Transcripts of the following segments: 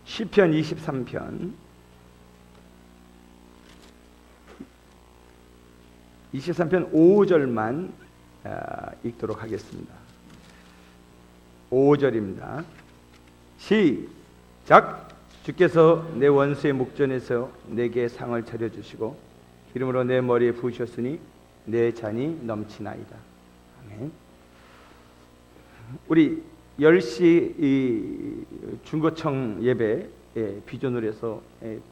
시편 23편 5절만 읽도록 하겠습니다. 5절입니다. 시작. 주께서 내 원수의 목전에서 내게 상을 차려주시고 기름으로 내 머리에 부으셨으니 내 잔이 넘치나이다. 아멘. 우리 10시 이 중고청 예배 비전을 해서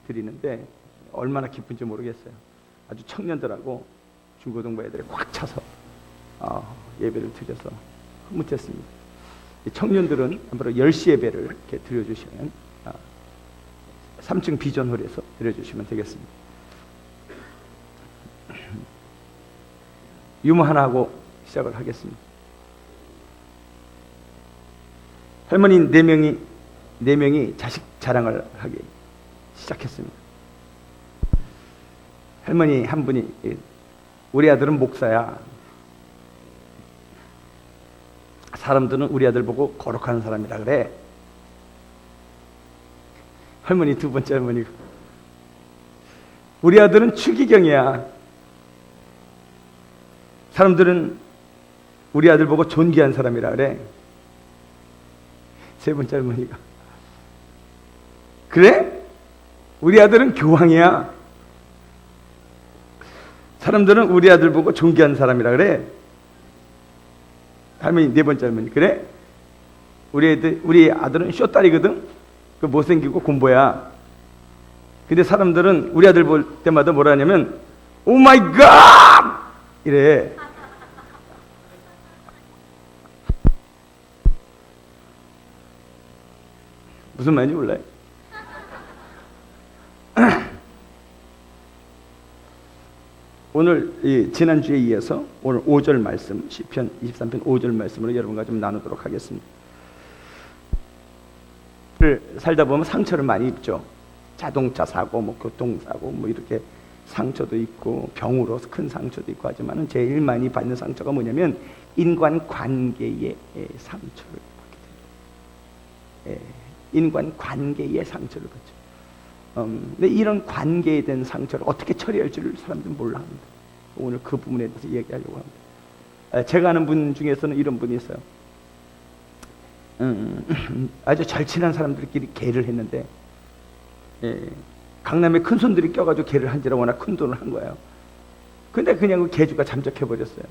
드리는데 얼마나 기쁜지 모르겠어요. 아주 청년들하고 중고등부 애들이 꽉 차서 예배를 드려서 흐뭇했습니다. 청년들은 앞으로 10시 예배를 이렇게 드려주시면 3층 비전홀에서 드려주시면 되겠습니다. 유머 하나 하고 시작을 하겠습니다. 할머니 4명이 자식 자랑을 하기 시작했습니다. 할머니 한 분이 우리 아들은 목사야. 사람들은 우리 아들 보고 거룩한 사람이라 그래. 할머니 두 번째 할머니가 우리 아들은 추기경이야. 사람들은 우리 아들 보고 존귀한 사람이라 그래. 세 번째 할머니가 그래? 우리 아들은 교황이야. 사람들은 우리 아들 보고 존귀한 사람이라 그래. 할머니 네 번째 할머니 그래? 우리 아들은 쇼딸이거든. 그 못생기고 곰보야. 근데 사람들은 우리 아들 볼 때마다 뭐라 하냐면 오 마이 갓! 이래. 무슨 말인지 몰라요? 오늘 지난주에 이어서 오늘 5절 말씀, 시편 23편 5절 말씀으로 여러분과 좀 나누도록 하겠습니다. 살다 보면 상처를 많이 입죠. 자동차 사고, 교통사고, 이렇게 상처도 있고 병으로 큰 상처도 있고 하지만은 제일 많이 받는 상처가 뭐냐면 인간관계의 상처를 받게 됩니다. 인간관계의 상처를 받죠. 근데 이런 관계에 대한 상처를 어떻게 처리할지를 사람들은 몰라 합니다. 오늘 그 부분에 대해서 얘기하려고 합니다. 제가 아는 분 중에서는 이런 분이 있어요. 아주 절친한 사람들끼리 개를 했는데 강남에 큰 손들이 껴가지고 개를 한지라 워낙 큰 돈을 한 거예요. 근데 그냥 그 개주가 잠적해버렸어요.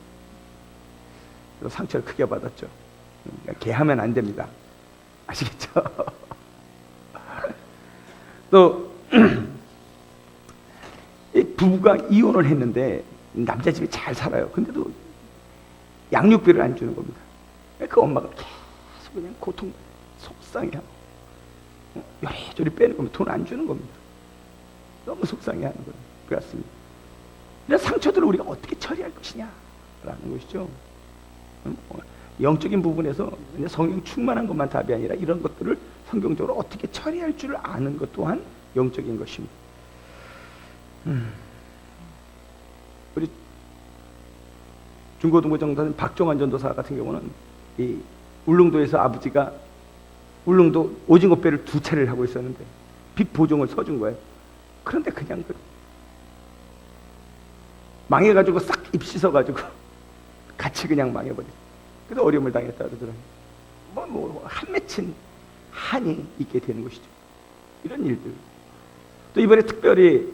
그래서 상처를 크게 받았죠. 개 하면 안 됩니다. 아시겠죠? 또 이 부부가 이혼을 했는데 남자 집에 잘 살아요. 근데도 양육비를 안 주는 겁니다. 그 엄마가 계속 그냥 고통, 속상해하고 요리조리 빼는 겁니다. 돈 안 주는 겁니다. 너무 속상해하는 거예요. 그렇습니다. 이런 상처들을 우리가 어떻게 처리할 것이냐라는 것이죠. 영적인 부분에서 성령 충만한 것만 답이 아니라 이런 것들을 성경적으로 어떻게 처리할 줄 아는 것 또한 영적인 것입니다. 우리 중고등부 정사님 박종환 전도사 같은 경우는 이 울릉도에서 아버지가 울릉도 오징어배를 2차례를 하고 있었는데 빚 보증을 서준 거예요. 그런데 그냥 망해가지고 싹 입 씻어가지고 같이 그냥 망해버렸어요. 그래서 어려움을 당했다 그러더라고요. 한 맺힌 한이 있게 되는 것이죠. 이런 일들. 또 이번에 특별히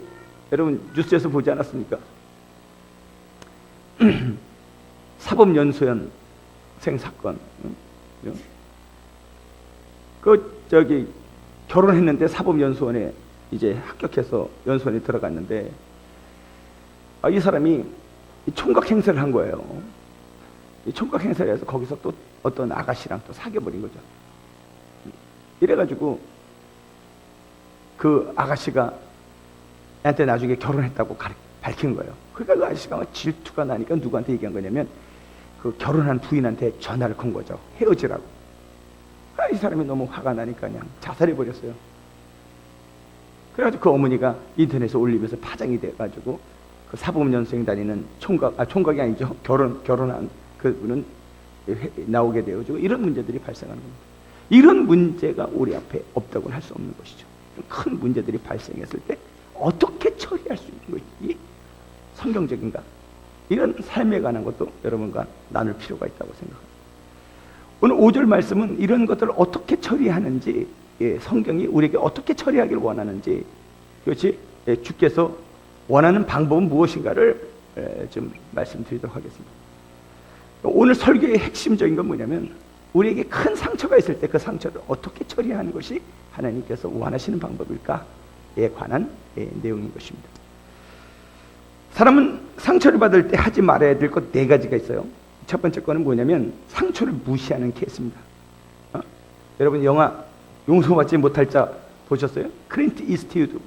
여러분 뉴스에서 보지 않았습니까? 사법연수원생 사건. 결혼했는데 사법연수원에 이제 합격해서 연수원에 들어갔는데 이 사람이 총각 행세를 한 거예요. 이 총각 행세를 해서 거기서 또 어떤 아가씨랑 또 사귀어버린 거죠. 이래가지고 그 아가씨가 애한테 나중에 결혼했다고 밝힌 거예요. 그러니까 그 아저씨가 질투가 나니까 누구한테 얘기한 거냐면 그 결혼한 부인한테 전화를 건 거죠. 헤어지라고. 이 사람이 너무 화가 나니까 그냥 자살해버렸어요. 그래가지고 그 어머니가 인터넷에 올리면서 파장이 돼가지고 그 사법연수생 다니는 총각이 아니죠. 결혼한 그분은 나오게 되어지고 이런 문제들이 발생하는 겁니다. 이런 문제가 우리 앞에 없다고는 할 수 없는 것이죠. 큰 문제들이 발생했을 때 어떻게 처리할 수 있는 것이 성경적인가? 이런 삶에 관한 것도 여러분과 나눌 필요가 있다고 생각합니다. 오늘 5절 말씀은 이런 것들을 어떻게 처리하는지, 성경이 우리에게 어떻게 처리하기를 원하는지, 그렇지? 주께서 원하는 방법은 무엇인가를 좀 말씀드리도록 하겠습니다. 오늘 설교의 핵심적인 건 뭐냐면, 우리에게 큰 상처가 있을 때 그 상처를 어떻게 처리하는 것이 하나님께서 원하시는 방법일까에 관한 내용인 것입니다. 사람은 상처를 받을 때 하지 말아야 될 것 4가지가 있어요. 첫 번째 거는 뭐냐면 상처를 무시하는 케이스입니다. 여러분 영화 용서받지 못할 자 보셨어요? 클린트 이스트우드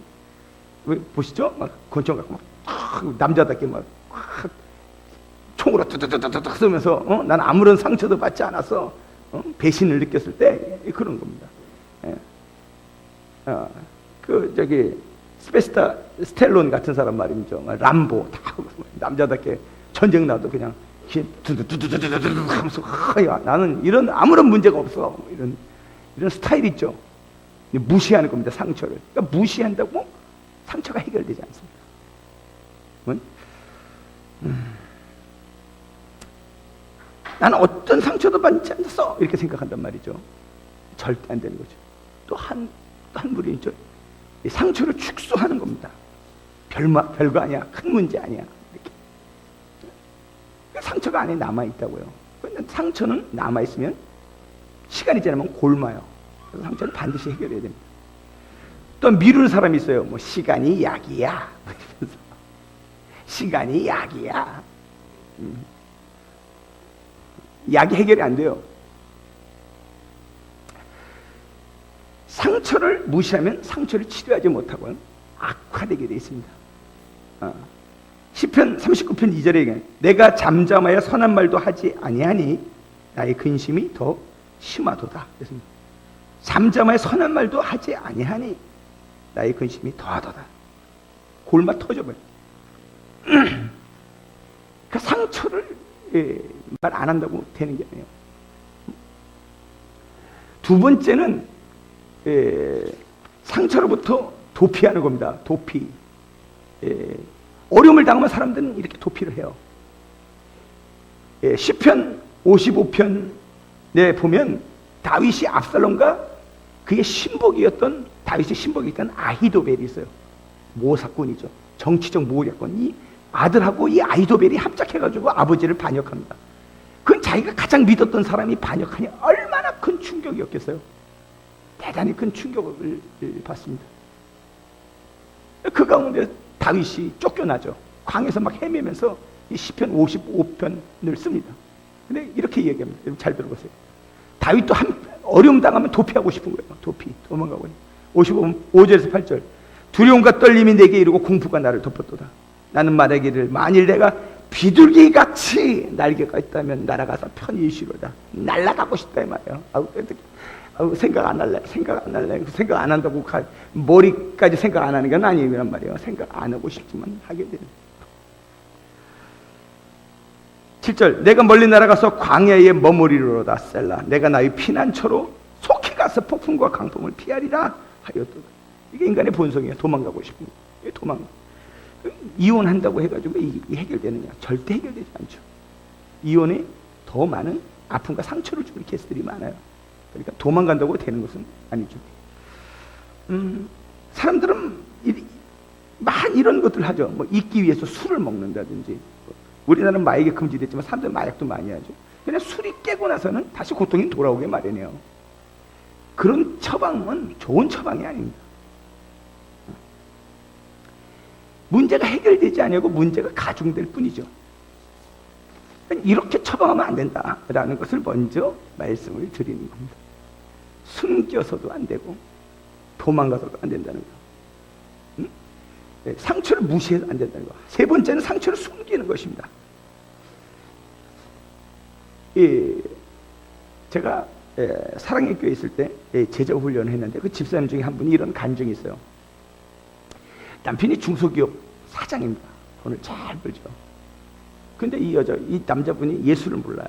보시죠? 막 권총 갖고 막 남자답게 막 총으로 뚜뚜뚜뚜뚜 쏘면서 난 아무런 상처도 받지 않았어. 배신을 느꼈을 때 그런 겁니다. 스페스타 스텔론 같은 사람 말이죠. 람보 다 남자답게 전쟁 나도 그냥 두두두두두두 하면서 야, 나는 이런 아무런 문제가 없어. 이런 스타일 있죠. 무시하는 겁니다. 상처를. 그러니까 무시한다고 상처가 해결되지 않습니다. 나는 어떤 상처도 받지 않았어. 이렇게 생각한단 말이죠. 절대 안 되는 거죠. 또 한 분이 있죠. 상처를 축소하는 겁니다. 별거 아니야. 큰 문제 아니야. 이렇게. 상처가 안에 남아있다고요. 그런데 상처는 남아있으면 시간이 지나면 골마요. 그래서 상처는 반드시 해결해야 됩니다. 또 미루는 사람이 있어요. 뭐 시간이 약이야. 시간이 약이야. 약이 해결이 안 돼요. 상처를 무시하면 상처를 치료하지 못하고요, 악화되게 되어 있습니다. 시편 39편 2절에 내가 잠잠하여 선한 말도 하지 아니하니 나의 근심이 더 심하도다. 그렇습니다. 잠잠하여 선한 말도 하지 아니하니 나의 근심이 더하도다. 골마 터져버려. 그 상처를 말 안 한다고 되는 게 아니에요. 두 번째는 상처로부터 도피하는 겁니다. 도피. 어려움을 당하면 사람들은 이렇게 도피를 해요. 시편 55편에 보면 다윗이 압살롬과 그의 신복이었던 다윗의 신복이었던 아히도벨이 있어요. 모사꾼이죠. 정치적 모략권. 이 아들하고 이 아히도벨이 합작해가지고 아버지를 반역합니다. 그건 자기가 가장 믿었던 사람이 반역하니 얼마나 큰 충격이었겠어요. 대단히 큰 충격을 받습니다. 그 가운데 다윗이 쫓겨나죠. 광에서 막 헤매면서 이 시편 55편을 씁니다. 근데 이렇게 얘기합니다. 잘 들어보세요. 다윗도 어려움 당하면 도피하고 싶은 거예요. 도망가고. 5절에서 8절. 두려움과 떨림이 내게 이르고 공포가 나를 덮었도다. 나는 말하기를 만일 내가 비둘기같이 날개가 있다면 날아가서 편히 쉬로다. 날아가고 싶다 이 말이에요. 생각 안 할래. 생각 안 한다고 머리까지 생각 안 하는 건 아니란 말이에요. 생각 안 하고 싶지만 하게 되는. 7절 내가 멀리 날아가서 광야에 머무리로다 셀라. 내가 나의 피난처로 속히 가서 폭풍과 강풍을 피하리라 하였도다. 이게 인간의 본성이에요. 도망가고 싶은 거예요. 이혼한다고 해가지고 이 해결되느냐? 절대 해결되지 않죠. 이혼에 더 많은 아픔과 상처를 주는 케이스들이 많아요. 그러니까 도망간다고 되는 것은 아니죠. 사람들은 이런 것들을 하죠. 뭐 잊기 위해서 술을 먹는다든지. 우리나라는 마약이 금지됐지만 사람들은 마약도 많이 하죠. 그냥 술이 깨고 나서는 다시 고통이 돌아오게 마련이에요. 그런 처방은 좋은 처방이 아닙니다. 문제가 해결되지 않고 문제가 가중될 뿐이죠. 이렇게 처방하면 안 된다라는 것을 먼저 말씀을 드리는 겁니다. 숨겨서도 안 되고 도망가서도 안 된다는 거. 상처를 무시해서 안 된다는 거. 세 번째는 상처를 숨기는 것입니다. 제가 사랑의 교회에 있을 때 제자 훈련을 했는데 그 집사님 중에 한 분이 이런 간증이 있어요. 남편이 중소기업 사장입니다. 돈을 잘 벌죠. 근데 이 남자분이 예수를 몰라요.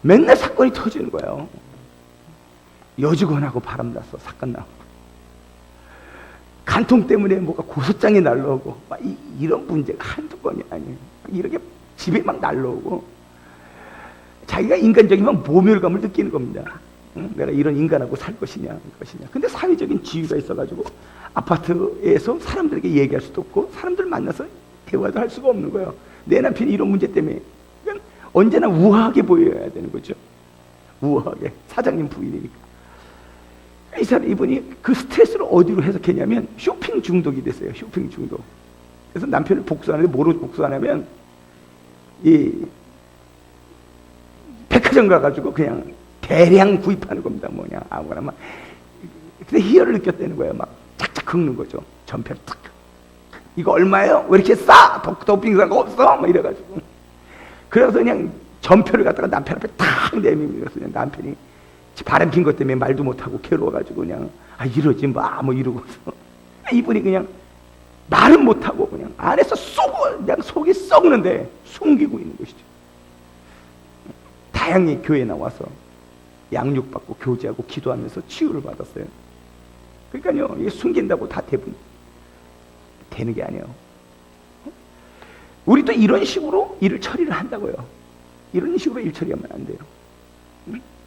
맨날 사건이 터지는 거예요. 여직원하고 바람났어. 사건 나고. 간통 때문에 뭐가 고소장이 날라오고 막 이런 문제가 한두 번이 아니에요. 이렇게 집에 막 날라오고 자기가 인간적이면 모멸감을 느끼는 겁니다. 응? 내가 이런 인간하고 살 것이냐. 근데 사회적인 지위가 있어가지고 아파트에서 사람들에게 얘기할 수도 없고 사람들 만나서 대화도 할 수가 없는 거예요. 내 남편이 이런 문제 때문에. 그러니까 언제나 우아하게 보여야 되는 거죠. 우아하게. 사장님 부인이니까. 이 사람 이분이 그 스트레스를 어디로 해석했냐면 쇼핑 중독이 됐어요. 쇼핑 중독. 그래서 남편을 복수하는데 뭐로 복수하냐면 이 백화점 가가지고 그냥 대량 구입하는 겁니다. 뭐냐 아무거나 막. 근데 희열을 느꼈다는 거예요. 막 착착 긁는 거죠. 전표를 탁. 이거 얼마예요? 왜 이렇게 싸? 도핑사가 없어? 막 이래가지고. 그래서 그냥 전표를 갖다가 남편 앞에 탁 내밀면서 그냥 남편이 바람 핀 것 때문에 말도 못하고 괴로워가지고 그냥 이러지 마 뭐 이러고서 이분이 그냥 말은 못하고 그냥 안에서 그냥 속이 썩는데 숨기고 있는 것이죠. 다양히 교회에 나와서 양육받고 교제하고 기도하면서 치유를 받았어요. 그러니까요, 이게 숨긴다고 다 대부분 되는 게 아니에요. 우리도 이런 식으로 일을 처리를 한다고요. 이런 식으로 일 처리하면 안 돼요.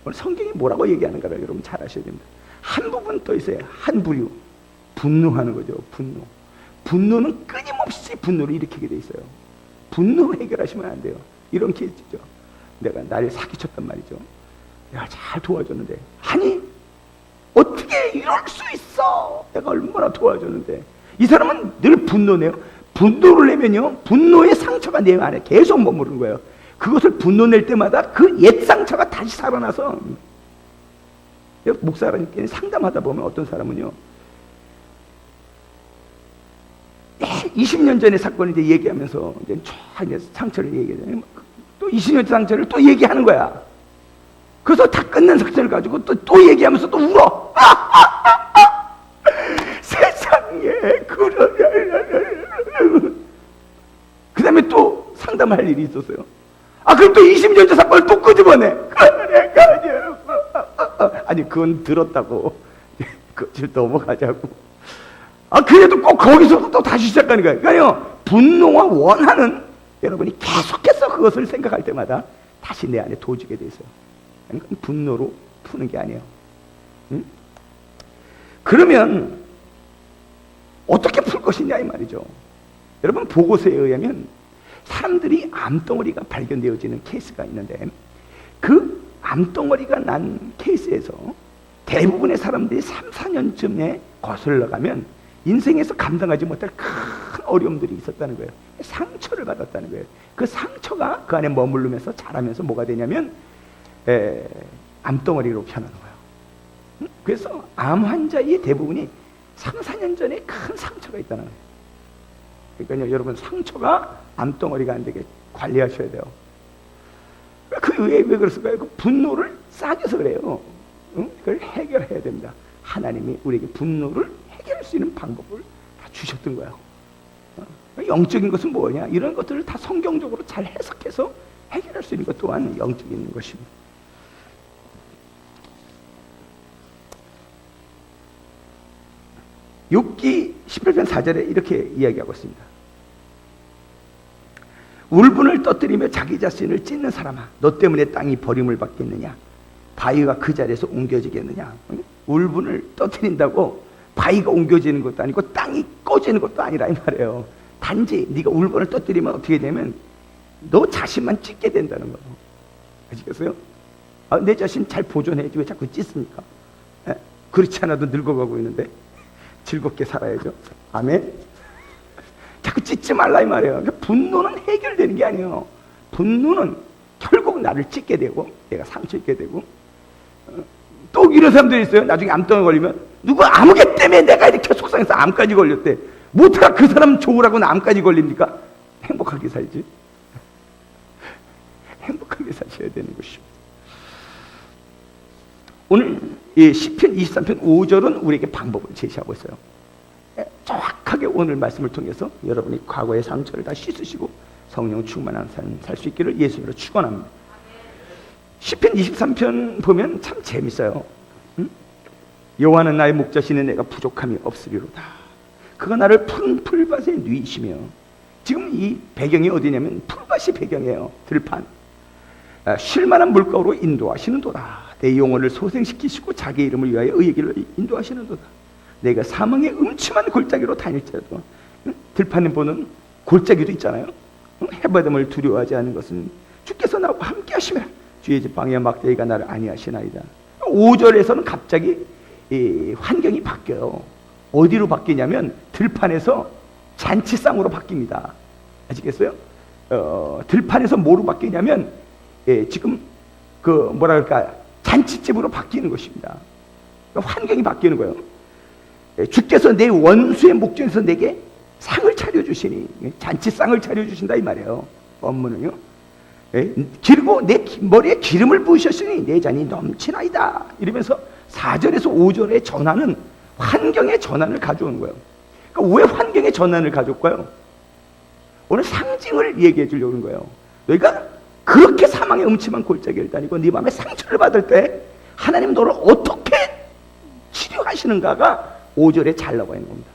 오늘 성경이 뭐라고 얘기하는가를 여러분 잘 아셔야 됩니다. 한 부분 또 있어요. 한 부류. 분노하는 거죠. 분노. 분노는 끊임없이 분노를 일으키게 돼 있어요. 분노 해결하시면 안 돼요. 이런 케이스죠. 내가 나를 사기쳤단 말이죠. 내가 잘 도와줬는데 아니 어떻게 이럴 수 있어. 내가 얼마나 도와줬는데 이 사람은 늘 분노네요. 분노를 내면요 분노의 상처가 내 안에 계속 머무르는 거예요. 그것을 분노 낼 때마다 그 옛 상처가 다시 살아나서 목사님께 상담하다 보면 어떤 사람은요 20년 전의 사건을 이제 얘기하면서 이제 상처를 얘기하잖아요. 또 20년 전 상처를 또 얘기하는 거야. 그래서 다 끝난 상처를 가지고 또 얘기하면서 또 울어. 세상에 그 다음에 또 상담할 일이 있었어요. 그럼 또 20년 전 사건을 또 끄집어내. 아니 그건 들었다고 그걸 넘어가자고. 그래도 꼭 거기서 또 다시 시작하는 거예요. 그러니까요 분노와 원한은 여러분이 계속해서 그것을 생각할 때마다 다시 내 안에 도지게 돼 있어요. 그러니까 분노로 푸는 게 아니에요. 응? 그러면 어떻게 풀 것이냐 이 말이죠. 여러분 보고서에 의하면 사람들이 암덩어리가 발견되어지는 케이스가 있는데 그 암덩어리가 난 케이스에서 대부분의 사람들이 3, 4년쯤에 거슬러 가면 인생에서 감당하지 못할 큰 어려움들이 있었다는 거예요. 상처를 받았다는 거예요. 그 상처가 그 안에 머무르면서 자라면서 뭐가 되냐면 암덩어리로 변하는 거예요. 그래서 암 환자의 대부분이 3, 4년 전에 큰 상처가 있다는 거예요. 그러니까요 여러분 상처가 암덩어리가 안 되게 관리하셔야 돼요. 왜 그랬을까요? 그 분노를 쌓여서 그래요. 그걸 해결해야 됩니다. 하나님이 우리에게 분노를 해결할 수 있는 방법을 다 주셨던 거예요. 영적인 것은 뭐냐? 이런 것들을 다 성경적으로 잘 해석해서 해결할 수 있는 것 또한 영적인 것입니다. 욥기 18편 4절에 이렇게 이야기하고 있습니다. 울분을 떠뜨리며 자기 자신을 찢는 사람아, 너 때문에 땅이 버림을 받겠느냐? 바위가 그 자리에서 옮겨지겠느냐? 울분을 떠뜨린다고 바위가 옮겨지는 것도 아니고 땅이 꺼지는 것도 아니라 이 말이에요. 단지 네가 울분을 떠뜨리면 어떻게 되면 너 자신만 찢게 된다는 거예요. 아시겠어요? 내 자신 잘 보존해야지 왜 자꾸 찢습니까? 그렇지 않아도 늙어가고 있는데 즐겁게 살아야죠. 아멘. 자꾸 찢지 말라 이 말이에요. 그러니까 분노는 해결되는 게 아니에요. 분노는 결국 나를 찢게 되고 내가 상처 입게 되고 또 이런 사람들이 있어요. 나중에 암병에 걸리면 누구 아무개 때문에 내가 이렇게 속상해서 암까지 걸렸대. 못해가 그 사람 좋으라고 나 암까지 걸립니까? 행복하게 살지. 행복하게 사셔야 되는 것입니다. 오늘 시편 23편 5절은 우리에게 방법을 제시하고 있어요. 정확하게 오늘 말씀을 통해서 여러분이 과거의 상처를 다 씻으시고 성령 충만한 삶 살 수 있기를 예수님으로 축원합니다. 시편 23편 보면 참 재밌어요. 응? 여호와는 나의 목자시니 내가 부족함이 없으리로다. 그가 나를 푸른 풀밭에 누이시며, 지금 이 배경이 어디냐면 풀밭이 배경이에요. 들판. 쉴만한 물가로 인도하시는도다. 내 영혼을 소생시키시고 자기 이름을 위하여 의의 길로 인도하시는도다. 내가 사망의 음침한 골짜기로 다닐지라도, 들판에 보는 골짜기도 있잖아요. 해바람을 두려워하지 않는 것은 주께서 나와 함께 하시면 주의 지팡이와 막대기가 나를 안위하시나이다. 5절에서는 갑자기 이 환경이 바뀌어요. 어디로 바뀌냐면 들판에서 잔치상으로 바뀝니다. 아시겠어요? 들판에서 뭐로 바뀌냐면 지금 그 뭐라 그럴까, 잔치집으로 바뀌는 것입니다. 그러니까 환경이 바뀌는 거예요. 주께서 내 원수의 목전에서 내게 상을 차려주시니, 잔치상을 차려주신다 이 말이에요. 원문은요. 그리고 내 머리에 기름을 부으셨으니 내 잔이 넘치나이다. 이러면서 4절에서 5절의 전환은 환경의 전환을 가져오는 거예요. 그러니까 왜 환경의 전환을 가져올까요? 오늘 상징을 얘기해 주려고 하는 거예요. 너희가 그렇게 사망의 음침한 골짜기를 다니고 네 마음에 상처를 받을 때 하나님 너를 어떻게 치료하시는가가 5절에 잘 나와 있는 겁니다.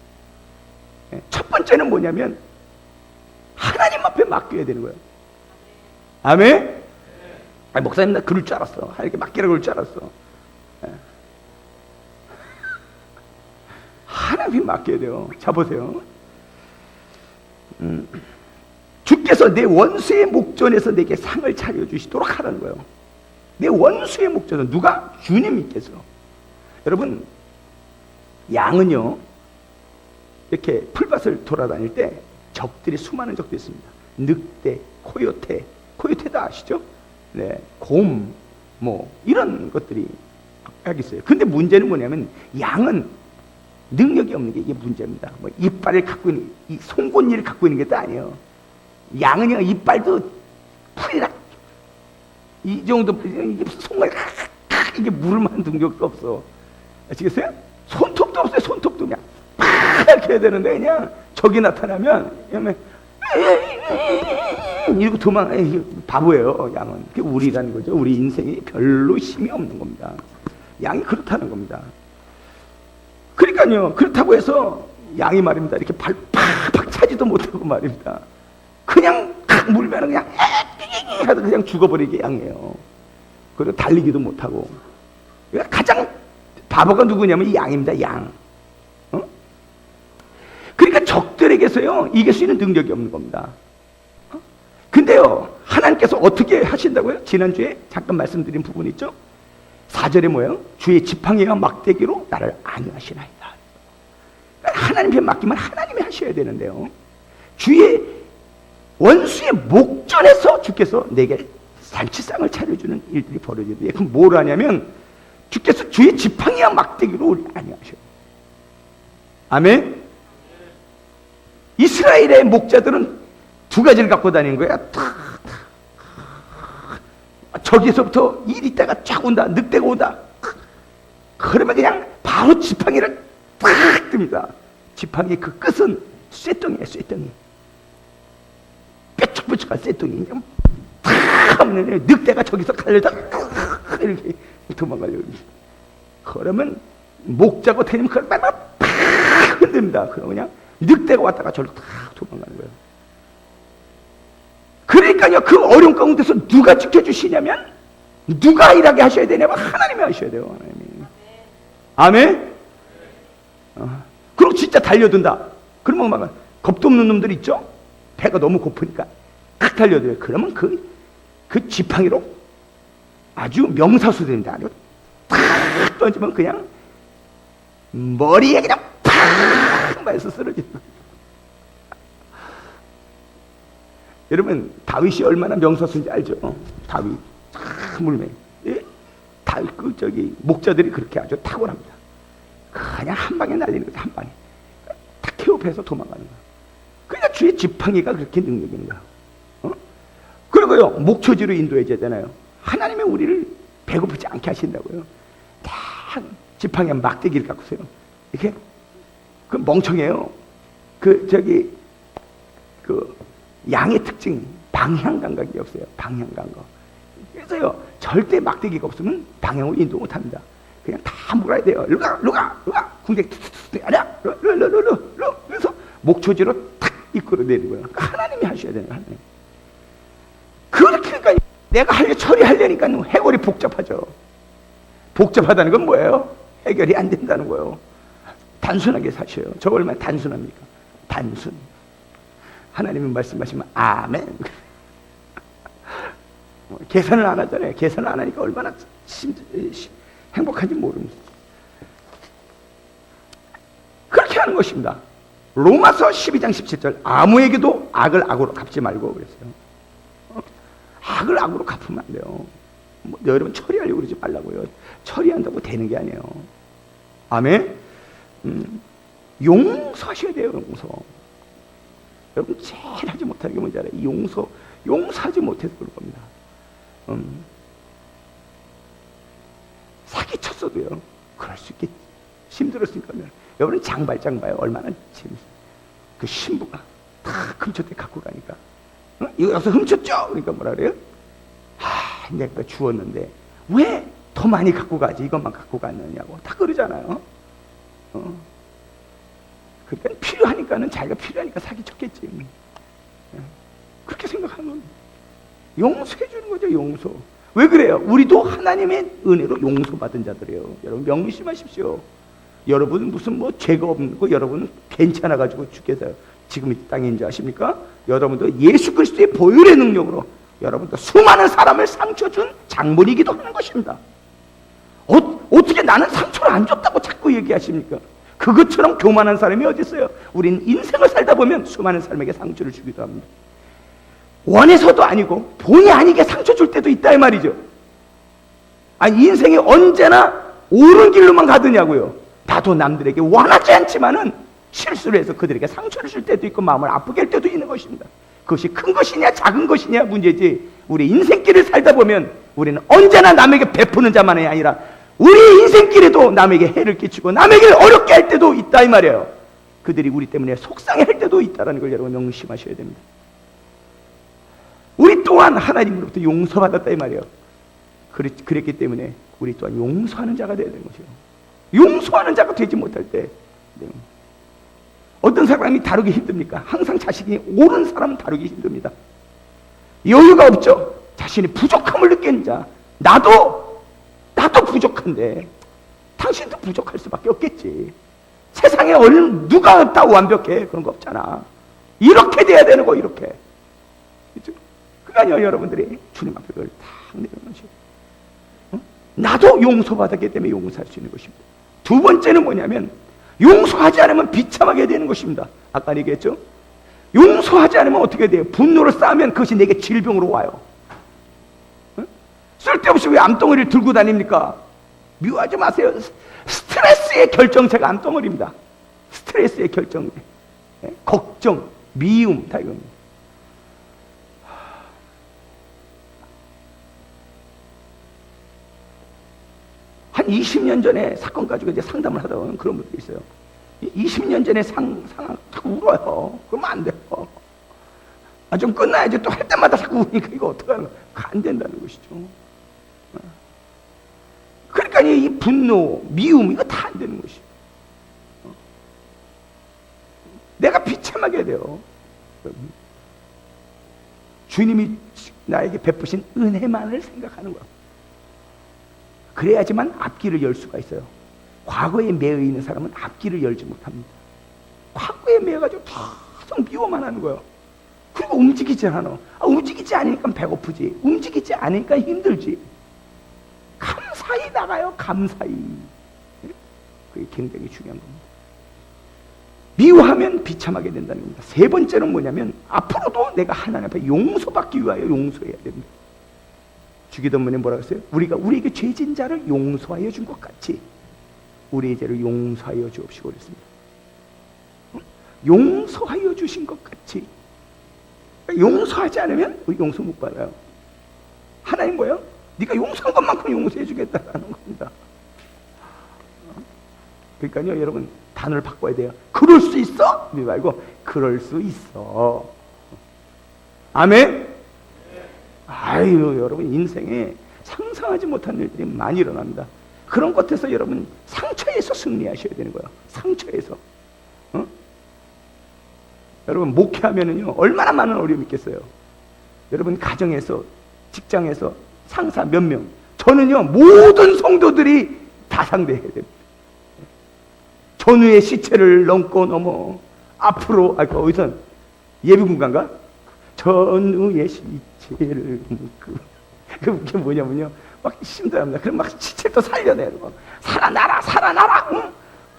첫 번째는 뭐냐면 하나님 앞에 맡겨야 되는 거예요. 아멘? 목사님 나 그럴 줄 알았어. 이렇게 맡기라 그럴 줄 알았어. 하나님 맡겨야 돼요. 자 보세요. 주께서 내 원수의 목전에서 내게 상을 차려주시도록 하라는 거예요. 내 원수의 목전은 누가? 주님께서. 여러분, 양은요 이렇게 풀밭을 돌아다닐 때 적들이, 수많은 적들이 있습니다. 늑대, 코요테도 아시죠? 네, 곰, 뭐 이런 것들이 여기 있어요. 근데 문제는 뭐냐면 양은 능력이 없는 게 이게 문제입니다. 뭐 이빨을 갖고 있는, 이 송곳니를 갖고 있는 게 아니에요. 양은요 이빨도 풀이라 이 정도, 이게 손을 이게 물을 만든 능력도 없어. 아시겠어요? 손톱도 없어요. 손톱도 그냥 이렇게 해야 되는데 그냥 적이 나타나면 이러고 도망가. 바보예요. 양은. 그게 우리라는 거죠. 우리 인생이 별로 힘이 없는 겁니다. 양이 그렇다는 겁니다. 그러니까요, 그렇다고 해서 양이 말입니다, 이렇게 발 팍팍 차지도 못하고 말입니다, 그냥 탁 물면 그냥 하다 그냥 죽어버리게 양이에요. 그리고 달리기도 못하고. 그러니까 가장 바보가 누구냐면 이 양입니다. 양. 그러니까 적들에게서요 이길 수 있는 능력이 없는 겁니다. 근데요 하나님께서 어떻게 하신다고요? 지난주에 잠깐 말씀드린 부분 있죠? 4절에 뭐예요? 주의 지팡이와 막대기로 나를 안위하시나이다. 하나님께 맡기면 하나님이 하셔야 되는데요, 주의 원수의 목전에서 주께서 내게 잔치상을 차려주는 일들이 벌어지는데, 그럼 뭘 하냐면 주께서 주의 지팡이와 막대기로 우리 안위하셔요. 아멘. 이스라엘의 목자들은 두 가지를 갖고 다니는 거야. 저기서부터 일 있다가 쫙 온다. 늑대가 온다. 그러면 그냥 바로 지팡이를 탁 듭니다. 지팡이 그 끝은 쇠덩이에요. 쇠덩이. 뾰족뾰족한 쇠덩이. 탁 하면 늑대가 저기서 갈려다 이렇게 도망가려고. 그러면 목자고 다니면 그걸 팍 흔듭니다. 그러면 그냥 늑대가 왔다가 저를 탁 도망가는 거예요. 그러니까요, 그 어려운 가운데서 누가 지켜주시냐면, 누가 일하게 하셔야 되냐면 하나님이 하셔야 돼요. 하나님이. 아멘. 그리고 진짜 달려든다. 그러면 막 겁도 없는 놈들 있죠? 배가 너무 고프니까 탁 달려들어요. 그러면 그 지팡이로 아주 명사수됩니다. 아주 탁 던지면 그냥 머리에 그냥 팍 맞아서 쓰러지는 거예요. 여러분, 다윗이 얼마나 명사수인지 알죠? 다윗 탁 물매. 다윗 목자들이 그렇게 아주 탁월합니다. 그냥 한 방에 날리는 거죠. 한 방에 탁 케어해서 도망가는 거예요. 그러니까 주의 지팡이가 그렇게 능력이 있는 거예요. 그리고요, 목초지로 인도해야 되잖아요. 하나님의 우리를 배고프지 않게 하신다고요. 딱 지팡이 막대기를 갖고서요, 이렇게 그 멍청해요. 양의 특징, 방향 감각이 없어요. 방향 감각. 그래서요, 절대 막대기가 없으면 방향을 인도 못합니다. 그냥 다 몰아야 돼요. 루가 궁뎅이 아니야 그래서 목초지로 탁 이끌어내는 거예요. 하나님이 하셔야 되는 거예요. 하나님. 그렇게 그러니까 내가 처리하려니까 해결이 복잡하죠. 복잡하다는 건 뭐예요? 해결이 안 된다는 거예요. 단순하게 사셔요. 저 얼마나 단순합니까? 단순. 하나님이 말씀하시면 아멘. 계산을 안 하잖아요. 계산을 안 하니까 얼마나 행복한지 모릅니다. 그렇게 하는 것입니다. 로마서 12장 17절 아무에게도 악을 악으로 갚지 말고 그랬어요. 악을 악으로 갚으면 안 돼요. 여러분 처리하려고 그러지 말라고요. 처리한다고 되는 게 아니에요. 아멘. 용서하셔야 돼요. 용서. 여러분 제일 하지 못하는 게 뭔지 알아요? 용서하지 못해서 그럴 겁니다. 사기쳤어도요. 그럴 수 있겠지. 힘들었으니까. 여러분 장발장 봐요. 얼마나 재밌어요. 그 신부가 다 훔쳤대 갖고 가니까. 이거 여기서 훔쳤죠? 그러니까 뭐라 그래요? 내가 주었는데 왜 더 많이 갖고 가지? 이것만 갖고 갔느냐고 다 그러잖아요. 그러니까 필요하니까는 자기가 필요하니까 사기쳤겠지. 그렇게 생각하는 겁니다. 용서해 주는 거죠. 용서. 왜 그래요? 우리도 하나님의 은혜로 용서받은 자들이에요. 여러분 명심하십시오. 여러분 무슨 죄가 없는 거 여러분은 괜찮아 가지고 주께서 지금 이 땅에 있는 줄 아십니까? 여러분도 예수 그리스도의 보혈의 능력으로 여러분도 수많은 사람을 상처 준 장본이기도 하는 것입니다. 어떻게 나는 상처를 안 줬다고 자꾸 얘기하십니까? 그것처럼 교만한 사람이 어디 있어요? 우리는 인생을 살다 보면 수많은 사람에게 상처를 주기도 합니다. 원해서도 아니고 본의 아니게 상처 줄 때도 있다 이 말이죠. 아니 인생이 언제나 옳은 길로만 가느냐고요. 나도 남들에게 원하지 않지만은 실수를 해서 그들에게 상처를 줄 때도 있고 마음을 아프게 할 때도 있는 것입니다. 그것이 큰 것이냐 작은 것이냐 문제지. 우리 인생길을 살다 보면 우리는 언제나 남에게 베푸는 자만이 아니라 우리 인생길에도 남에게 해를 끼치고 남에게 어렵게 할 때도 있다 이 말이에요. 그들이 우리 때문에 속상해할 때도 있다는 걸 여러분 명심하셔야 됩니다. 우리 또한 하나님으로부터 용서받았다 이 말이에요. 그랬기 때문에 우리 또한 용서하는 자가 되어야 되는 것이에요. 용서하는 자가 되지 못할 때 어떤 사람이 다루기 힘듭니까? 항상 자신이 옳은 사람은 다루기 힘듭니다. 여유가 없죠. 자신이 부족함을 느끼는 자. 나도 부족한데 당신도 부족할 수밖에 없겠지. 세상에 누가 다 완벽해? 그런 거 없잖아. 이렇게 돼야 되는 거 이렇게. 그러니까요 여러분들이 주님 앞에 그걸 다 내려놓으시고 나도 용서받았기 때문에 용서할 수 있는 것입니다. 두 번째는 뭐냐면 용서하지 않으면 비참하게 되는 것입니다. 아까 얘기했죠? 용서하지 않으면 어떻게 돼요? 분노를 쌓으면 그것이 내게 질병으로 와요. 쓸데없이 왜 암덩어리를 들고 다닙니까? 미워하지 마세요. 스트레스의 결정체가 암덩어리입니다. 스트레스의 결정체. 걱정, 미움 다 이겁니다. 한 20년 전에 사건 가지고 이제 상담을 하다 보면 그런 분들이 있어요. 20년 전에 상황 자꾸 울어요. 그러면 안 돼요. 좀 끝나야지. 또 할 때마다 자꾸 우니까 이거 어떡하나. 안 된다는 것이죠. 그러니까 이 분노, 미움 이거 다 안 되는 것이에요. 내가 비참하게 돼요. 주님이 나에게 베푸신 은혜만을 생각하는 거야. 그래야지만 앞길을 열 수가 있어요. 과거에 매여 있는 사람은 앞길을 열지 못합니다. 과거에 매여가지고 계속 미워만 하는 거예요. 그리고 움직이지 않아. 움직이지 않으니까 배고프지. 움직이지 않으니까 힘들지. 감사히 나가요. 감사히. 그게 굉장히 중요한 겁니다. 미워하면 비참하게 된다는 겁니다. 세 번째는 뭐냐면 앞으로도 내가 하나님 앞에 용서받기 위하여 용서해야 됩니다. 주기도문에 뭐라고 했어요? 우리가 우리에게 죄진 자를 용서하여 준 것 같이 우리의 죄를 용서하여 주옵시고 그랬습니다. 용서하여 주신 것 같이. 용서하지 않으면 우리 용서 못 받아요. 하나님 뭐예요? 네가 용서한 것만큼 용서해 주겠다라는 겁니다. 그러니까요 여러분 단어를 바꿔야 돼요. 그럴 수 있어? 말고 그럴 수 있어. 아멘? 아유 여러분 인생에 상상하지 못한 일들이 많이 일어납니다. 그런 것에서 여러분 상처에서 승리하셔야 되는 거예요. 상처에서. 여러분 목회하면은요 얼마나 많은 어려움이 있겠어요. 여러분 가정에서, 직장에서 상사 몇 명, 저는요 모든 성도들이 다 상대해야 됩니다. 전우의 시체를 넘어 앞으로 어디선 예비군가인가? 전우의 시체를 그게 뭐냐면요 막 힘들합니다. 그럼 막 시체를 또 살려내요. 살아나라,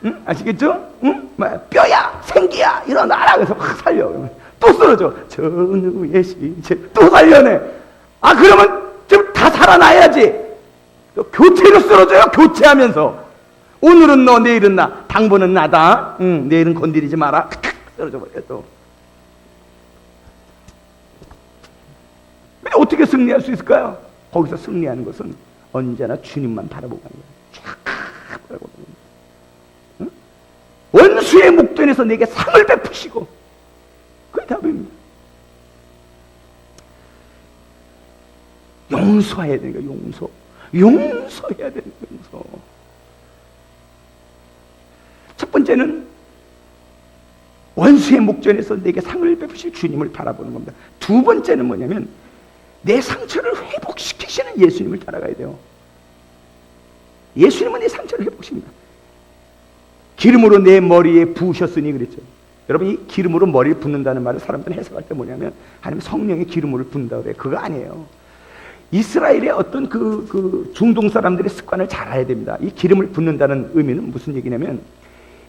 응? 아시겠죠? 응? 뼈야, 생기야, 일어나라. 그래서 막 살려. 또 쓰러져. 전우의 시체 또 살려내. 그러면 좀 다 살아나야지. 또 교체로 쓰러져요. 교체하면서 오늘은 너, 내일은 나. 당분은 나다. 내일은 건드리지 마라. 쓰러져 버려 또. 근데 어떻게 승리할 수 있을까요? 거기서 승리하는 것은 언제나 주님만 바라보고 가는 거예요. 쫙 바라보고 가는 거예요. 응? 원수의 목전에서 내게 상을 베푸시고, 그게 답입니다. 용서해야 되는 거예요. 용서해야 되는 거예요. 용서. 첫 번째는 원수의 목전에서 내게 상을 베푸실 주님을 바라보는 겁니다. 두 번째는 뭐냐면 내 상처를 회복시키시는 예수님을 따라가야 돼요. 예수님은 내 상처를 회복시킵니다. 기름으로 내 머리에 부으셨으니 그랬죠. 여러분 이 기름으로 머리를 붓는다는 말을 사람들은 해석할 때 뭐냐면 하나님 성령의 기름으로 붓는다 그래요. 그거 아니에요. 이스라엘의 어떤 그 중동 사람들의 습관을 잘 알아야 됩니다. 이 기름을 붓는다는 의미는 무슨 얘기냐면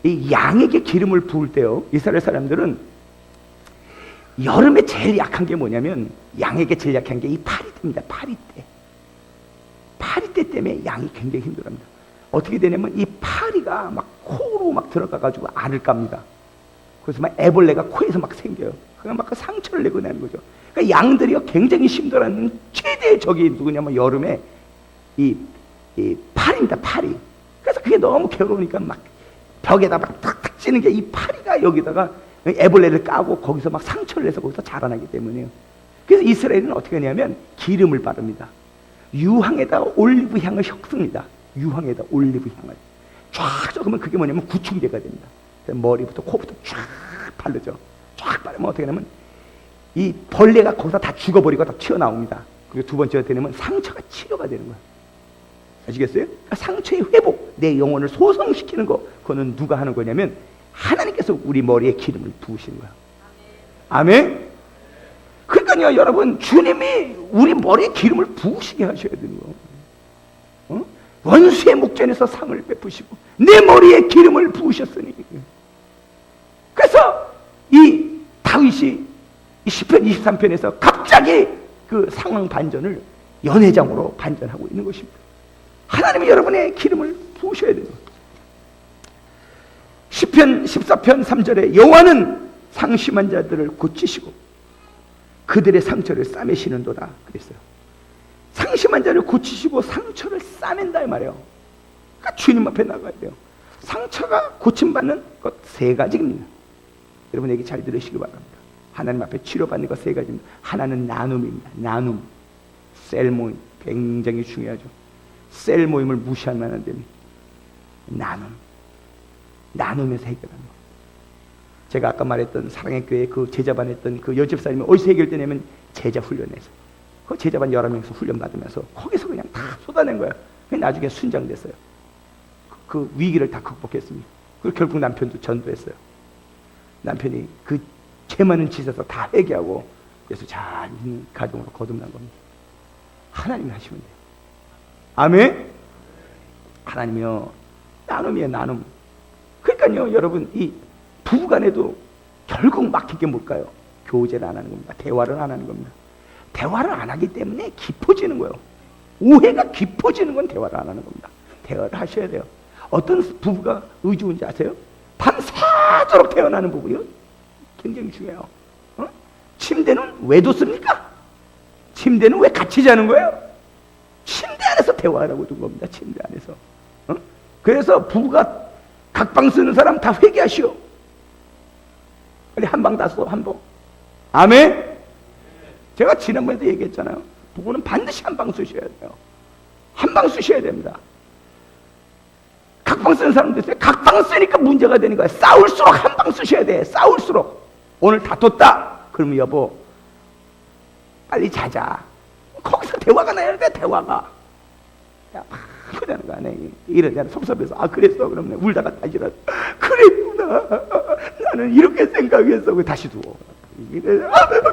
이 양에게 기름을 부을 때요. 이스라엘 사람들은 여름에 제일 약한 게 뭐냐면 양에게 제일 약한 게 이 파리떼입니다. 파리떼 때문에 양이 굉장히 힘들합니다. 어떻게 되냐면 이 파리가 막 코로 막 들어가가지고 알을 깝니다. 그래서 막 애벌레가 코에서 막 생겨요. 그러니까 막 그 상처를 내고 나는 거죠. 그러니까 양들이 굉장히 힘들어하는 최대의 적이 누구냐면 여름에 이 파리입니다. 파리. 그래서 그게 너무 괴로우니까 막 벽에다 막 탁탁 찌는 게 이 파리가 여기다가 애벌레를 까고 거기서 막 상처를 내서 거기서 자라나기 때문에요. 그래서 이스라엘은 어떻게 하냐면 기름을 바릅니다. 유황에다 올리브 향을 섞습니다. 유황에다 올리브 향을 쫙 섞으면 그게 뭐냐면 구충제가 됩니다. 머리부터 코부터 쫙 바르죠. 쫙 바르면 어떻게 하냐면 이 벌레가 거기서 다 죽어버리고 다 튀어나옵니다. 그리고 두 번째가 되면 상처가 치료가 되는 거예요. 아시겠어요? 그러니까 상처의 회복, 내 영혼을 소성시키는 거, 그거는 누가 하는 거냐면 하나님께서 우리 머리에 기름을 부으시는 거예요. 아멘? 그러니까요 여러분 주님이 우리 머리에 기름을 부으시게 하셔야 되는 거예요. 원수의 목전에서 상을 베푸시고 내 머리에 기름을 부으셨으니. 그래서 이 다윗이 이 시편 23편에서 갑자기 그 상황 반전을 연회장으로 반전하고 있는 것입니다. 하나님이 여러분의 기름을 부으셔야 돼요. 시편 14편 3절에 여호와는 상심한 자들을 고치시고 그들의 상처를 싸매시는도다 그랬어요. 상심한 자를 고치시고 상처를 싸맨다 이 말이에요. 그러니까 주님 앞에 나가야 돼요. 상처가 고침받는 것 세 가지입니다. 여러분 얘기 잘 들으시기 바랍니다. 하나님 앞에 치료받는 것 세 가지입니다. 하나는 나눔입니다. 나눔, 셀 모임 굉장히 중요하죠. 셀 모임을 무시하면 안 됩니다. 나눔에서 해결하는 것. 제가 아까 말했던 사랑의 교회 그 제자반 했던 그 여집사님이 어디서 해결되냐면 제자 훈련에서 그 제자반 11명에서 훈련 받으면서 거기서 그냥 다 쏟아낸 거예요. 나중에 순장됐어요. 그 위기를 다 극복했습니다. 그리고 결국 남편도 전도했어요. 남편이 그 죄 많은 짓에서 다 회개하고 그래서 잘 있는 가정으로 거듭난 겁니다. 하나님이 하시면 돼요. 아멘? 하나님이요 나눔이에요. 나눔. 그러니까요 여러분 이 부부간에도 결국 막힌 게 뭘까요? 교제를 안 하는 겁니다. 대화를 안 하는 겁니다. 대화를 안 하기 때문에 깊어지는 거예요. 오해가 깊어지는 건 대화를 안 하는 겁니다. 대화를 하셔야 돼요. 어떤 부부가 의주운지 아세요? 밤새도록 태어나는 부부요. 굉장히 중요해요. 침대는 왜 뒀습니까? 침대는 왜 같이 자는 거예요? 침대 안에서 대화하라고 둔 겁니다. 침대 안에서. 그래서 부부가 각방 쓰는 사람 다 회개하시오. 빨리 한 방 다 써, 한 방. 아멘? 제가 지난번에도 얘기했잖아요. 부부는 반드시 한 방 쓰셔야 돼요. 한 방 쓰셔야 됩니다. 각방 쓰는 사람도 있어요. 각방 쓰니까 문제가 되는 거야. 싸울수록 한 방 쓰셔야 돼. 싸울수록. 오늘 다퉜다. 그러면 여보, 빨리 자자. 거기서 대화가 나야 돼, 대화가. 야, 막 그러는 거 아니야. 이러잖아. 섭섭해서. 아, 그랬어. 그러면 울다가 다시 일어나. 그랬구나. 나는 이렇게 생각했어. 그 다시 두고.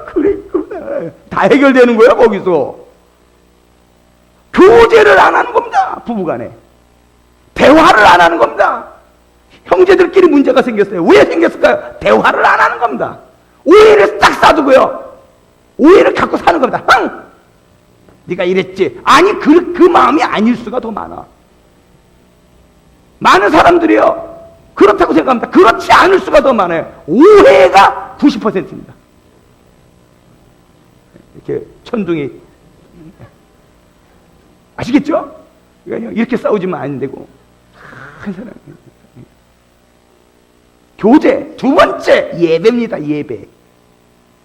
그랬구나. 다 해결되는 거야, 거기서. 교제를 안 하는 겁니다, 부부간에. 대화를 안 하는 겁니다. 형제들끼리 문제가 생겼어요. 왜 생겼을까요? 대화를 안 하는 겁니다. 오해를 딱 싸두고요. 오해를 갖고 사는 겁니다. 응! 네가 이랬지. 아니, 그 마음이 아닐 수가 더 많아. 많은 사람들이요, 그렇다고 생각합니다. 그렇지 않을 수가 더 많아요. 오해가 90%입니다. 이렇게 천둥이, 아시겠죠? 이렇게 싸우지면 안 되고. 한 사람. 교제. 두 번째, 예배입니다. 예배.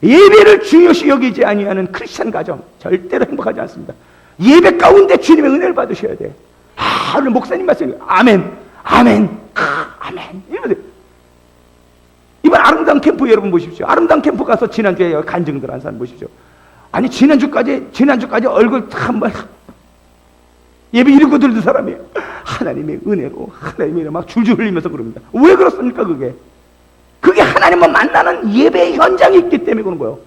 예배를 중요시 여기지 아니하는 크리스찬 가정 절대로 행복하지 않습니다. 예배 가운데 주님의 은혜를 받으셔야 돼. 오늘 목사님 말씀, 아멘, 아멘, 아멘. 이번 아름다운 캠프 여러분 보십시오. 아름다운 캠프 가서 지난주에 간증들 한 사람 보십시오. 아니, 지난주까지 얼굴 한번 예배 이루고 들던 사람이에요. 하나님의 은혜로, 하나님의 은혜로 막 줄줄 흘리면서 그럽니다. 왜 그렇습니까, 그게 하나님을 만나는 예배의 현장이 있기 때문에 그런 거예요.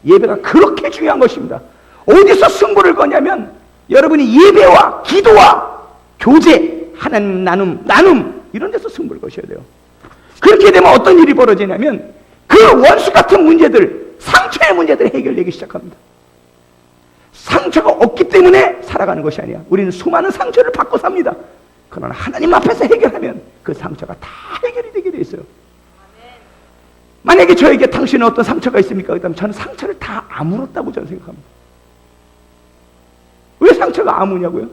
예배가 그렇게 중요한 것입니다. 어디서 승부를 거냐면, 여러분이 예배와 기도와 교제, 하나님 나눔, 이런 데서 승부를 거셔야 돼요. 그렇게 되면 어떤 일이 벌어지냐면, 그 원수 같은 문제들, 상처의 문제들이 해결되기 시작합니다. 상처가 없기 때문에 살아가는 것이 아니야. 우리는 수많은 상처를 받고 삽니다. 그러나 하나님 앞에서 해결하면 그 상처가 다 해결이 되게 돼 있어요. 만약에 저에게 당신은 어떤 상처가 있습니까? 그다음 저는 상처를 다 아물었다고 저는 생각합니다. 왜 상처가 아무냐고요?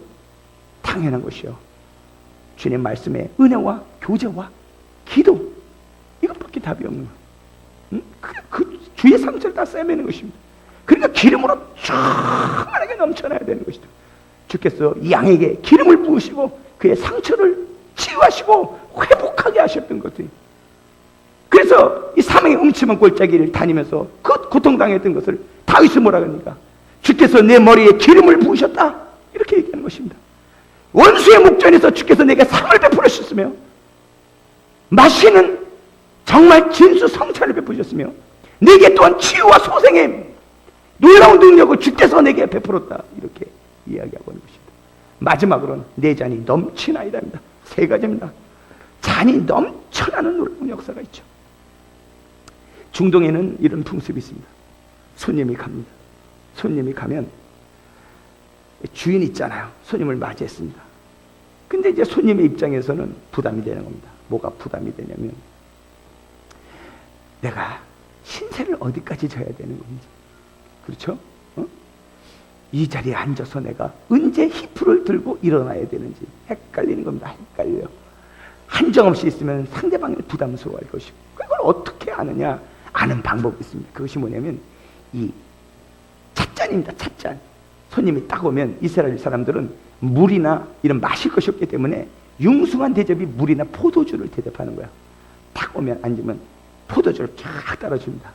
당연한 것이요. 주님 말씀에 은혜와 교제와 기도, 이것밖에 답이 없는 거예요. 응? 그 주의 상처를 다 싸매는 것입니다. 그러니까 기름으로 충만하게 넘쳐나야 되는 것이죠. 주께서 이 양에게 기름을 부으시고 그의 상처를 치유하시고 회복하게 하셨던 것들이. 그래서 이 사망의 음침한 골짜기를 다니면서 그 고통당했던 것을 다윗이 뭐라 그러니까, 주께서 내 머리에 기름을 부으셨다, 이렇게 얘기하는 것입니다. 원수의 목전에서 주께서 내게 상을 베풀으셨으며 마시는 정말 진수 성찰을 베푸셨으며 내게 또한 치유와 소생의 놀라운 능력을 주께서 내게 베풀었다, 이렇게 이야기하고 있는 것입니다. 마지막으로는 내 잔이 넘치나이다입니다. 세 가지입니다. 잔이 넘쳐나는 놀라운 역사가 있죠. 중동에는 이런 풍습이 있습니다. 손님이 갑니다. 손님이 가면 주인 있잖아요. 손님을 맞이했습니다. 근데 이제 손님의 입장에서는 부담이 되는 겁니다. 뭐가 부담이 되냐면, 내가 신세를 어디까지 져야 되는 건지, 그렇죠? 이 자리에 앉아서 내가 언제 히프를 들고 일어나야 되는지 헷갈리는 겁니다. 헷갈려요. 한정없이 있으면 상대방이 부담스러워할 것이고, 그걸 어떻게 아느냐? 아는 방법이 있습니다. 그것이 뭐냐면 이 찻잔입니다. 찻잔. 손님이 딱 오면 이스라엘 사람들은 물이나 이런 마실 것이 없기 때문에 융숭한 대접이 물이나 포도주를 대접하는 거야. 딱 오면 앉으면 포도주를 쫙 따라줍니다.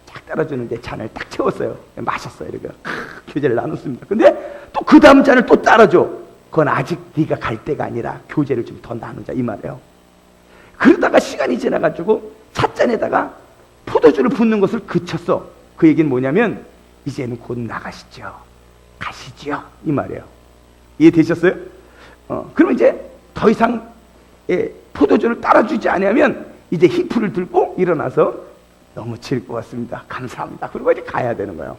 쫙 따라주는데 잔을 딱 채웠어요. 마셨어요. 이렇게 교제를 나눴습니다. 근데 또 그 다음 잔을 또 따라줘. 그건 아직 네가 갈 때가 아니라 교제를 좀 더 나누자, 이 말이에요. 그러다가 시간이 지나가지고 찻잔에다가 포도주를 붓는 것을 그쳤어. 그 얘기는 뭐냐면, 이제는 곧 나가시죠, 가시죠, 이 말이에요. 이해되셨어요? 그러면 이제 더 이상 포도주를 따라주지 않으면 이제 히프를 들고 일어나서 너무 즐거웠습니다, 감사합니다, 그리고 이제 가야 되는 거예요.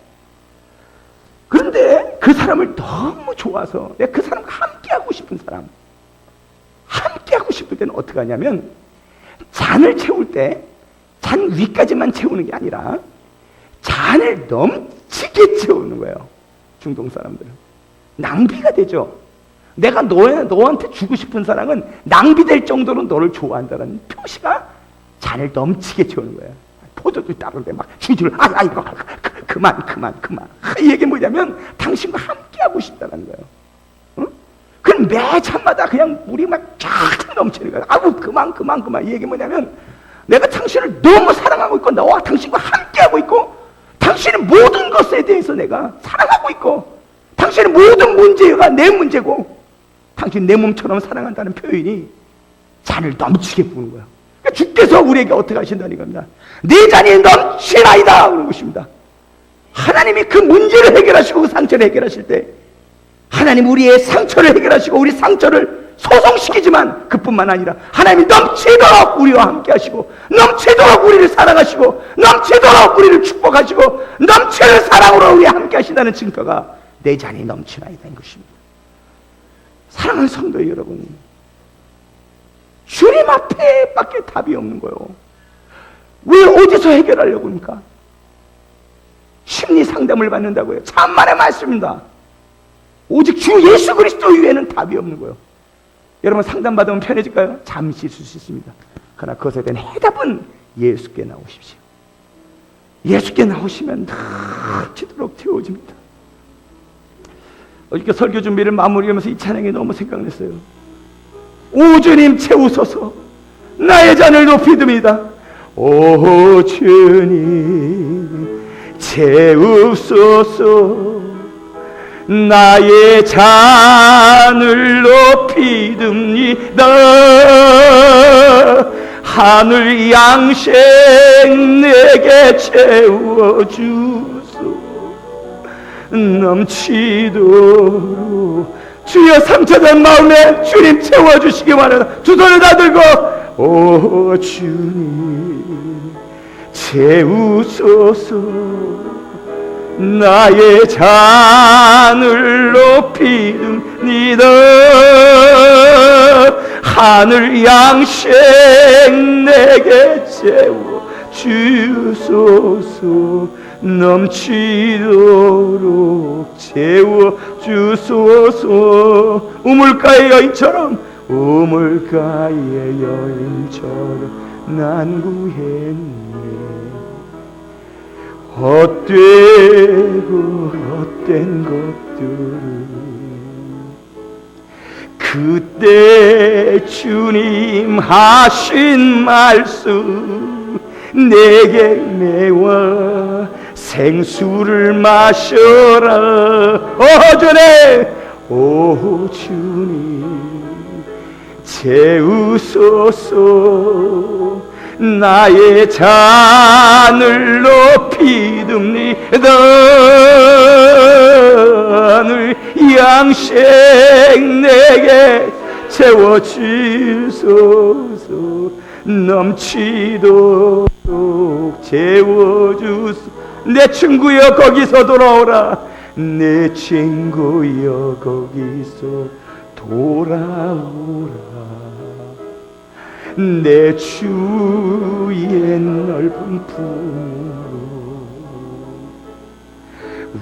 그런데 그 사람을 너무 좋아서 내가 그 사람과 함께하고 싶은 사람, 함께하고 싶을 때는 어떻게 하냐면, 잔을 채울 때 잔 위까지만 채우는 게 아니라 잔을 넘치게 채우는 거예요. 중동 사람들은 낭비가 되죠. 내가 너한테 주고 싶은 사랑은 낭비될 정도로 너를 좋아한다는 표시가 잔을 넘치게 채우는 거예요. 포도주 따르는데 막 주주를 이거 그만. 이 얘기 뭐냐면 당신과 함께 하고 싶다는 거예요. 응? 그럼 매 잔마다 그냥 물이 막 쫙 넘치는 거야. 아우 그만 이 얘기 뭐냐면 내가 당신을 너무 사랑하고 있고 너와 당신과 함께하고 있고 당신의 모든 것에 대해서 내가 사랑하고 있고 당신의 모든 문제가 내 문제고 당신 내 몸처럼 사랑한다는 표현이 잔을 넘치게 부는 거야. 그러니까 주께서 우리에게 어떻게 하신다는 겁니다. 내 잔이 넘치나이다 그런 것입니다. 하나님이 그 문제를 해결하시고 그 상처를 해결하실 때 하나님 우리의 상처를 해결하시고 우리 상처를 소송시키지만 그뿐만 아니라 하나님이 넘치도록 우리와 함께 하시고 넘치도록 우리를 사랑하시고 넘치도록 우리를 축복하시고 넘치는 사랑으로 우리와 함께 하신다는 증거가 내 잔이 넘치나이다는 것입니다. 사랑하는 성도 여러분, 주님 앞에 밖에 답이 없는 거예요. 왜 어디서 해결하려고 합니까? 심리 상담을 받는다고 해요. 참만의 말씀입니다. 오직 주 예수 그리스도 외에는 답이 없는 거예요. 여러분 상담받으면 편해질까요? 잠시 있을 수 있습니다. 그러나 그것에 대한 해답은 예수께 나오십시오. 예수께 나오시면 넘치도록 채워집니다. 어저께 설교 준비를 마무리하면서 이 찬양이 너무 생각났어요. 오 주님 채우소서 나의 잔을 높이 듭니다. 오 주님 채우소서 나의 잔을 높이 듭니다. 하늘 양식 내게 채워주소. 넘치도록 주여 상처된 마음에 주님 채워주시기 바랍니다. 두 손을 다 들고 오 주님 채우소서 나의 잔을 높이 듭니다. 하늘 양식 내게 채워주소서. 넘치도록 채워주소서. 우물가의 여인처럼 우물가의 여인처럼 난 구했네. 헛된 것들을 그때 주님 하신 말씀 내게 메워 생수를 마셔라. 오 주님 채우소서. 나의 잔을 높이 듭니다. 하늘 양식 내게 채워주소서. 넘치도록 채워주소서. 내 친구여 거기서 돌아오라. 내 친구여 거기서 돌아오라. 내 주의 넓은 품으로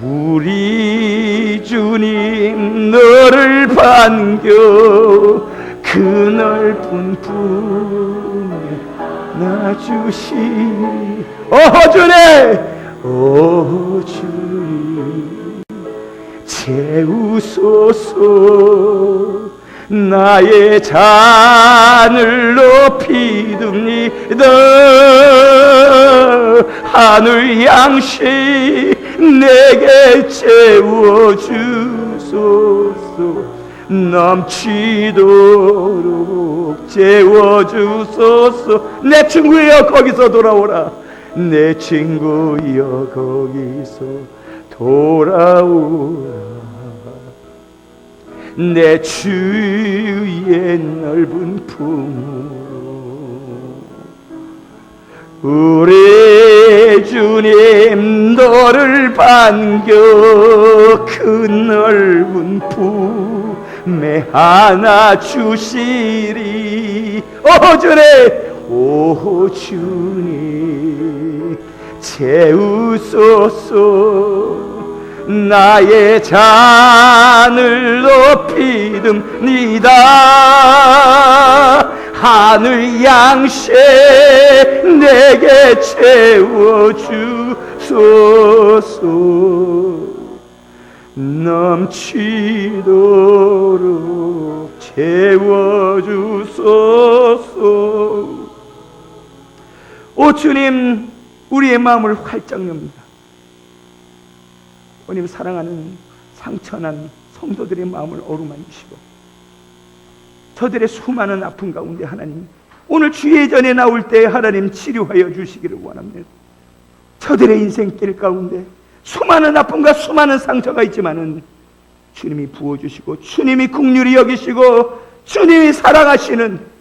우리 주님 너를 반겨 그 넓은 품에 놔주시니. 오 주님 채우소서. 나의 잔을 높이 듭니다. 하늘 양식 내게 채워주소서. 넘치도록 채워주소서. 내 친구여 거기서 돌아오라. 내 친구여 거기서 돌아오라. 내 주의 넓은 품으로 우리 주님 너를 반겨 그 넓은 품에 안아주시리. 오 주님 채우소서. 나의 잔을 높이 듭니다. 하늘 양식 내게 채워주소서. 넘치도록 채워주소서. 오 주님, 우리의 마음을 활짝 엽니다. 주님, 사랑하는 상처난 성도들의 마음을 어루만지시고 저들의 수많은 아픔 가운데 하나님, 오늘 주의 전에 나올 때 하나님 치료하여 주시기를 원합니다. 저들의 인생길 가운데 수많은 아픔과 수많은 상처가 있지만은 주님이 부어주시고 주님이 긍휼히 여기시고 주님이 사랑하시는